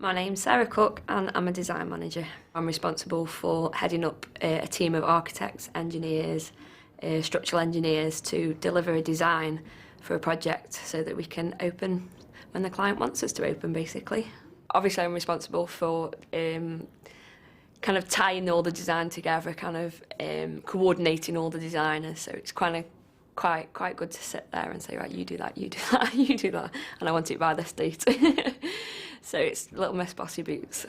My name's Sarah Cook and I'm a design manager. I'm responsible for heading up a team of architects, engineers, structural engineers to deliver a design for a project so that we can open when the client wants us to open, basically. Obviously I'm responsible for kind of tying all the design together, kind of coordinating all the designers, so it's kind of quite good to sit there and say, right, you do that, you do that, you do that, and I want it by this date. So it's Little Miss Bossy Boots.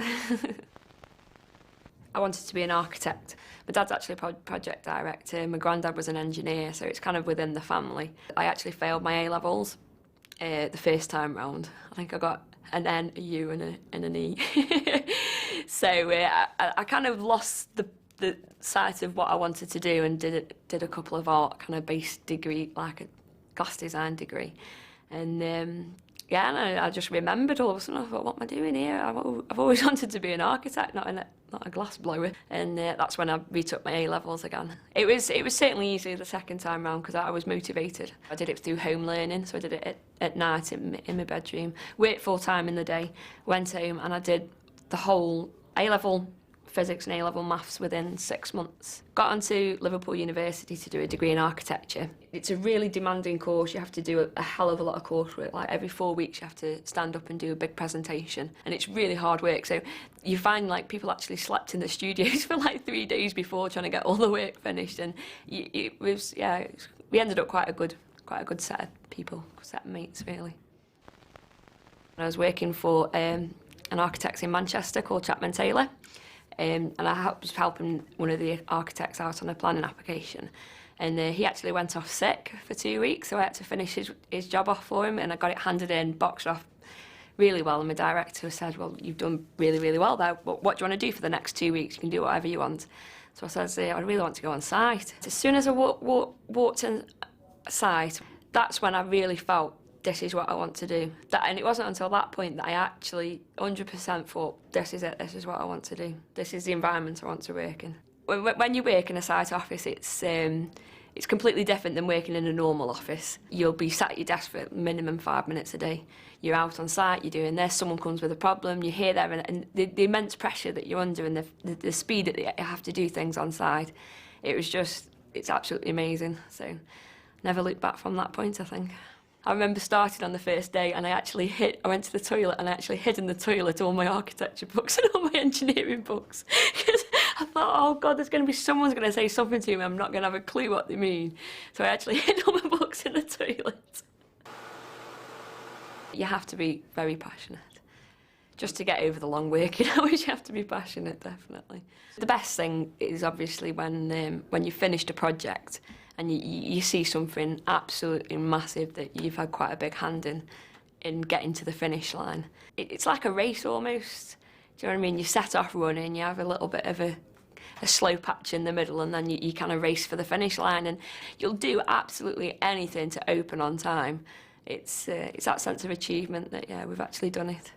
I wanted to be an architect. My dad's actually a project director, my granddad was an engineer, so it's kind of within the family. I actually failed my A-levels the first time round. I think I got an N, a U and an E. So I kind of lost the sight of what I wanted to do and did a couple of art kind of based degree, like a glass design degree. And yeah, and I just remembered all of a sudden, I thought, what am I doing here? I've always wanted to be an architect, not a glass blower. And that's when I retook my A-levels again. It was certainly easier the second time round because I was motivated. I did it through home learning, so I did it at night in my bedroom, worked full time in the day, went home and I did the whole A-level physics and A-level maths within 6 months. Got onto Liverpool University to do a degree in architecture. It's a really demanding course. You have to do a hell of a lot of coursework. Like every 4 weeks you have to stand up and do a big presentation, and it's really hard work. So you find like people actually slept in the studios for like 3 days before trying to get all the work finished, and we ended up quite a good set of people, set of mates really. I was working for an architect in Manchester called Chapman. And I was helping one of the architects out on a planning application, and he actually went off sick for 2 weeks, so I had to finish his job off for him, and I got it handed in, boxed off really well, and my director said, well, you've done really, really well there, what do you want to do for the next 2 weeks? You can do whatever you want. So I said, I really want to go on site. As soon as I walked in site, that's when I really felt this is what I want to do. And it wasn't until that point that I actually 100% thought, this is it, this is what I want to do. This is the environment I want to work in. When you work in a site office, it's completely different than working in a normal office. You'll be sat at your desk for minimum 5 minutes a day. You're out on site, you're doing this, someone comes with a problem, you're here, there, and the immense pressure that you're under and the speed that you have to do things on site, it's absolutely amazing. So never looked back from that point, I think. I remember starting on the first day and I went to the toilet and I actually hid in the toilet all my architecture books and all my engineering books. Because I thought, oh God, someone's going to say something to me, I'm not going to have a clue what they mean. So I actually hid all my books in the toilet. You have to be very passionate. Just to get over the long working hours, you have to be passionate, definitely. The best thing is obviously when you've finished a project and you see something absolutely massive that you've had quite a big hand in getting to the finish line. It's like a race almost. Do you know what I mean? You set off running, you have a little bit of a slow patch in the middle, and then you kind of race for the finish line, and you'll do absolutely anything to open on time. It's that sense of achievement that, yeah, we've actually done it.